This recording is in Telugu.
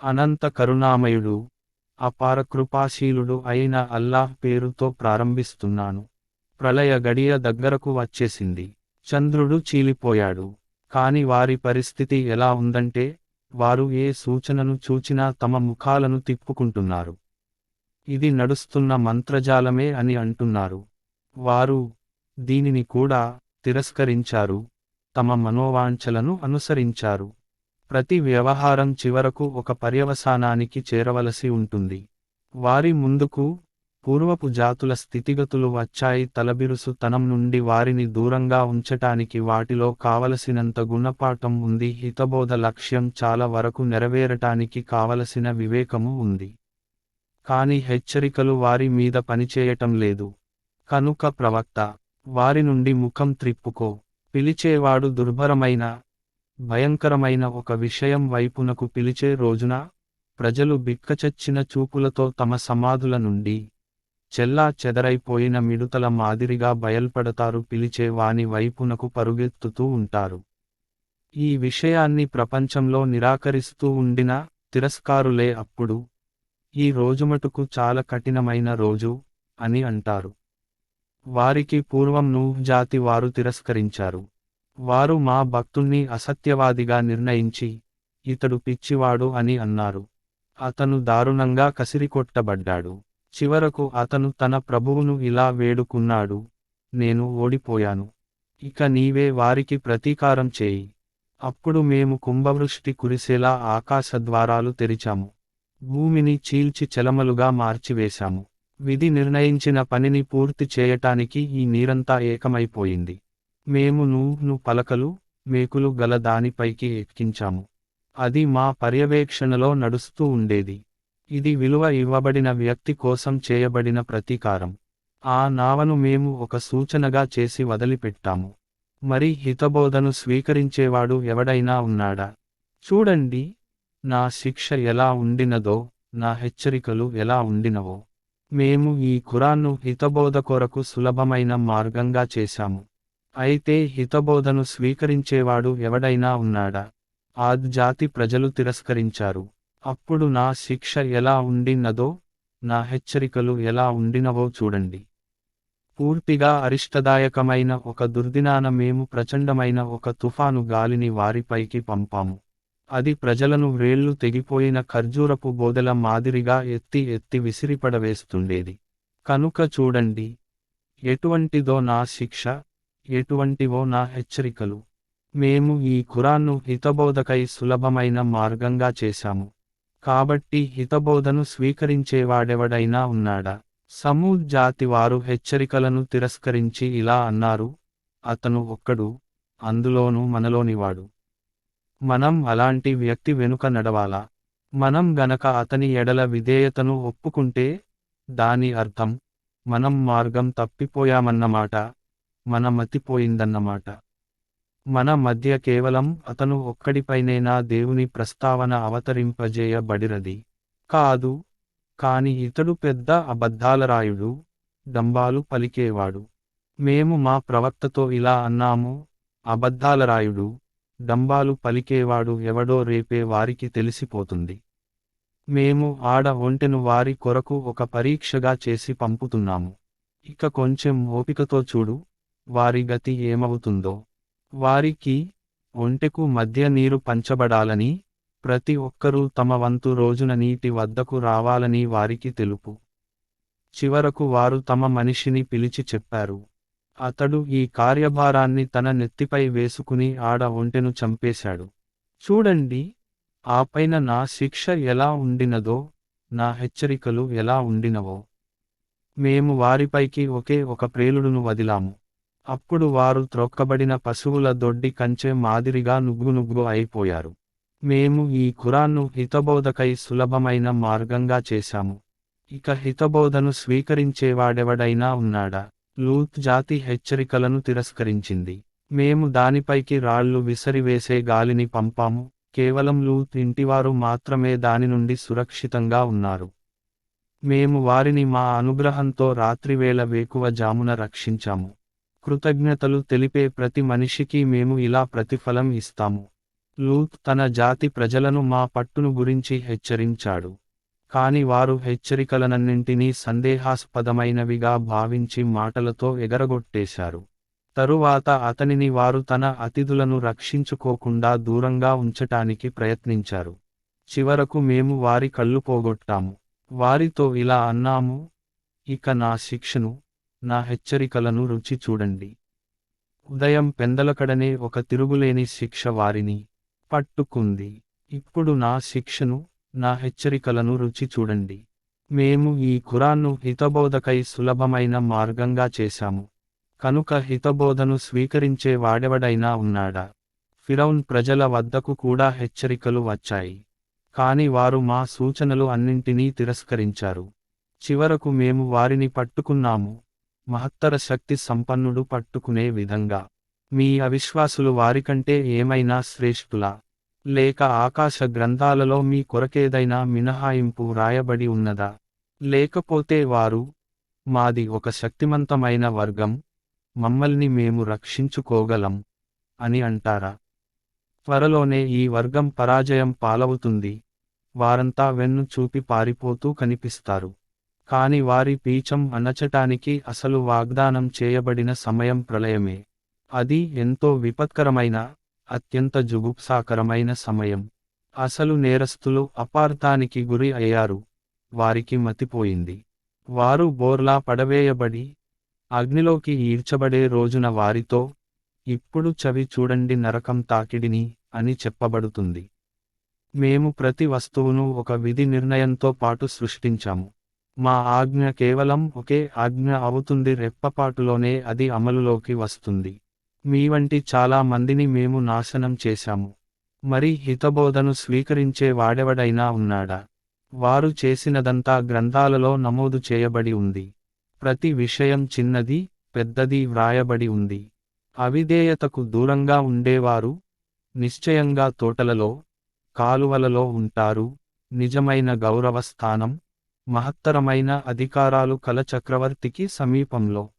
అనంత కరుణామయుడు, అపార కృపాశీలుడు అయిన అల్లాహ్ పేరుతో ప్రారంభిస్తున్నాను. ప్రళయ గడియ దగ్గరకు వచ్చేసింది. చంద్రుడు చీలిపోయాడు. కాని వారి పరిస్థితి ఎలా ఉందంటే, వారు ఏ సూచనను చూచినా తమ ముఖాలను తిప్పుకుంటున్నారు. ఇది నడుస్తున్న మంత్రజాలమే అని అంటున్నారు. వారు దీనిని కూడా తిరస్కరించారు, తమ మనోవాంఛలను అనుసరించారు. ప్రతి వ్యవహారం చివరకు ఒక పర్యవసానానికి చేరవలసి ఉంటుంది. వారి ముందుకు పూర్వపు జాతుల స్థితిగతులు వచ్చాయి. తలబిరుసు తనం నుండి వారిని దూరంగా ఉంచటానికి వాటిలో కావలసినంత గుణపాఠం ఉంది. హితబోధ లక్ష్యం చాలా వరకు నెరవేరటానికి కావలసిన వివేకము ఉంది. కాని హెచ్చరికలు వారి మీద పనిచేయటం లేదు. కనుక ప్రవక్త, వారి నుండి ముఖం త్రిప్పుకో. పిలిచేవాడు దుర్భరమైన, భయంకరమైన ఒక విషయం వైపునకు పిలిచే రోజున, ప్రజలు బిక్కచచ్చిన చూపులతో తమ సమాధుల నుండి చెల్లా చెదరైపోయిన మిడుతల మాదిరిగా బయల్పడతారు. పిలిచే వాని వైపునకు పరుగెత్తుతూ ఉంటారు. ఈ విషయాన్ని ప్రపంచంలో నిరాకరిస్తూ ఉండిన తిరస్కారులే అప్పుడు, ఈ రోజుమటుకు చాలా కఠినమైన రోజు అని అంటారు. వారికి పూర్వం నూహ్ జాతి వారు తిరస్కరించారు. వారు మా భక్తుణ్ణి అసత్యవాదిగా నిర్ణయించి, ఇతడు పిచ్చివాడు అని అన్నారు. అతను దారుణంగా కసిరికొట్టబడ్డాడు. చివరకు అతను తన ప్రభువును ఇలా వేడుకున్నాడు, నేను ఓడిపోయాను. ఇక నీవే వారికి ప్రతీకారం చేయి. అప్పుడు మేము కుంభవృష్టి కురిసేలా ఆకాశద్వారాలు తెరిచాము. భూమిని చీల్చి చెలమలుగా మార్చివేశాము. విధి నిర్ణయించిన పనిని పూర్తి చేయటానికి ఈ నీరంతా ఏకమైపోయింది. మేము నూహ్ను పలకలు, మేకులు గల దానిపైకి ఎక్కించాము. అది మా పర్యవేక్షణలో నడుస్తూ ఉండేది. ఇది విలువ ఇవ్వబడిన వ్యక్తి కోసం చేయబడిన ప్రతీకారం. ఆ నావను మేము ఒక సూచనగా చేసి వదిలిపెట్టాము. మరి హితబోధను స్వీకరించేవాడు ఎవడైనా ఉన్నాడా? చూడండి, నా శిక్ష ఎలా ఉండినదో, నా హెచ్చరికలు ఎలా ఉండినవో. మేము ఈ ఖురాన్ను హితబోధ కొరకు సులభమైన మార్గంగా చేశాము. అయితే హితబోధను స్వీకరించేవాడు ఎవడైనా ఉన్నాడా? ఆద్ జాతి ప్రజలు తిరస్కరించారు. అప్పుడు నా శిక్ష ఎలా ఉండినదో, నా హెచ్చరికలు ఎలా ఉండినవో చూడండి. పూర్తిగా అరిష్టదాయకమైన ఒక దుర్దినాన మేము ప్రచండమైన ఒక తుఫాను గాలిని వారిపైకి పంపాము. అది ప్రజలను వ్రేళ్లు తెగిపోయిన ఖర్జూరపు బోదెల మాదిరిగా ఎత్తి ఎత్తి విసిరిపడవేస్తుండేది. కనుక చూడండి, ఎటువంటిదో నా శిక్ష, ఎటువంటివో నా హెచ్చరికలు. మేము ఈ ఖురాన్ను హితబోధకై సులభమైన మార్గంగా చేశాము. కాబట్టి హితబోధను స్వీకరించేవాడెవడైనా ఉన్నాడా? సమూద్ జాతి వారు హెచ్చరికలను తిరస్కరించి ఇలా అన్నారు, అతను ఒక్కడు, అందులోనూ మనలోనివాడు. మనం అలాంటి వ్యక్తి వెనుక నడవాలా? మనం గనక అతని ఎడల విధేయతను ఒప్పుకుంటే, దాని అర్థం, మనం మార్గం తప్పిపోయామన్నమాట, మన మతిపోయిందన్నమాట. మన మధ్య కేవలం అతను ఒక్కడిపైనేనా దేవుని ప్రస్తావన అవతరింపజేయబడిరది? కాదు. కాని ఇతడు పెద్ద అబద్ధాలరాయుడు, డంబాలు పలికేవాడు. మేము మా ప్రవక్తతో ఇలా అన్నాము, అబద్ధాలరాయుడు, డంబాలు పలికేవాడు ఎవడో రేపే వారికి తెలిసిపోతుంది. మేము ఆడ ఒంటెను వారి కొరకు ఒక పరీక్షగా చేసి పంపుతున్నాము. ఇక కొంచెం ఓపికతో చూడు, వారి గతి ఏమవుతుందో. వారికి, ఒంటెకు మధ్య నీరు పంచబడాలని, ప్రతి ఒక్కరూ తమ వంతు రోజున నీటి వద్దకు రావాలని వారికి తెలుపు. చివరకు వారు తమ మనిషిని పిలిచి చెప్పారు. అతడు ఈ కార్యభారాన్ని తన నెత్తిపై వేసుకుని ఆడ ఒంటెను చంపేశాడు. చూడండి, ఆపైన నా శిక్ష ఎలా ఉండినదో, నా హెచ్చరికలు ఎలా ఉండినవో. మేము వారిపైకి ఒకే ఒక ప్రేలుడును వదిలాము. అప్పుడు వారు త్రొక్కబడిన పశువుల దొడ్డి కంచె మాదిరిగా నుగ్గు అయిపోయారు. మేము ఈ ఖురాన్ను హితబోధకై సులభమైన మార్గంగా చేశాము. ఇక హితబోధను స్వీకరించేవాడెవడైనా ఉన్నాడా? లూత్ జాతి హెచ్చరికలను తిరస్కరించింది. మేము దానిపైకి రాళ్లు విసరివేసే గాలిని పంపాము, కేవలం లూత్ ఇంటివారు మాత్రమే దాని నుండి సురక్షితంగా ఉన్నారు. మేము వారిని మా అనుగ్రహంతో రాత్రివేళ వేకువ జామున రక్షించాము. కృతజ్ఞతలు తెలిపే ప్రతి మనిషికి మేము ఇలా ప్రతిఫలం ఇస్తాము. లూత్ తన జాతి ప్రజలను మా పట్టును గురించి హెచ్చరించాడు. కాని వారు హెచ్చరికలనన్నింటినీ సందేహాస్పదమైనవిగా భావించి మాటలతో ఎగరగొట్టేశారు. తరువాత అతనిని వారు తన అతిథులను రక్షించుకోకుండా దూరంగా ఉంచటానికి ప్రయత్నించారు. చివరకు మేము వారి కళ్ళు పోగొట్టాము. వారితో ఇలా అన్నాము, ఇక నా శిక్షను, నా హెచ్చరికలను రుచి చూడండి. ఉదయం పెందలకడనే ఒక తిరుగులేని శిక్ష వారిని పట్టుకుంది. ఇప్పుడు నా శిక్షను, నా హెచ్చరికలను రుచి చూడండి. మేము ఈ ఖురాన్ను హితబోధకై సులభమైన మార్గంగా చేశాము. కనుక హితబోధను స్వీకరించే వాడెవడైనా ఉన్నాడా? ఫిరౌన్ ప్రజల వద్దకు కూడా హెచ్చరికలు వచ్చాయి. కాని వారు మా సూచనలు అన్నింటినీ తిరస్కరించారు. చివరకు మేము వారిని పట్టుకున్నాము, మహత్తర శక్తి సంపన్నుడు పట్టుకునే విధంగా. మీ అవిశ్వాసులు వారికంటే ఏమైనా శ్రేష్ఠులా? లేక ఆకాశ గ్రంథాలలో మీ కొరకేదైనా మినహాయింపు వ్రాయబడి ఉన్నదా? లేకపోతే వారు, మాది ఒక శక్తిమంతమైన వర్గం, మమ్మల్ని మేము రక్షించుకోగలం అని అంటారా? త్వరలోనే ఈ వర్గం పరాజయం పాలవుతుంది. వారంతా వెన్ను చూపి పారిపోతూ కనిపిస్తారు. కాని వారి పీచం అణచటానికి అసలు వాగ్దానం చేయబడిన సమయం ప్రళయమే. అది ఎంతో విపత్కరమైన, అత్యంత జుగుప్సాకరమైన సమయం. అసలు నేరస్తులు అపార్థానికి గురి అయ్యారు. వారికి మతిపోయింది. వారు బోర్లా పడవేయబడి అగ్నిలోకి ఈడ్చబడే రోజున వారితో, ఇప్పుడు చవి చూడండి నరకం తాకిడిని అని చెప్పబడుతుంది. మేము ప్రతి వస్తువును ఒక విధి నిర్ణయంతో పాటు సృష్టించాము. మా ఆజ్ఞ కేవలం ఒకే ఆజ్ఞ అవుతుంది, రెప్పపాటులోనే అది అమలులోకి వస్తుంది. మీ వంటి చాలా మందిని మేము నాశనం చేశాము. మరి హితబోధను స్వీకరించే వాడెవడైనా ఉన్నాడా? వారు చేసినదంతా గ్రంథాలలో నమోదు చేయబడి ఉంది. ప్రతి విషయం చిన్నది, పెద్దది వ్రాయబడి ఉంది. అవిధేయతకు దూరంగా ఉండేవారు నిశ్చయంగా తోటలలో, కాలువలలో ఉంటారు. నిజమైన గౌరవ స్థానం, మహత్తరమైన అధికారాలు కల చక్రవర్తికి సమీపంలో.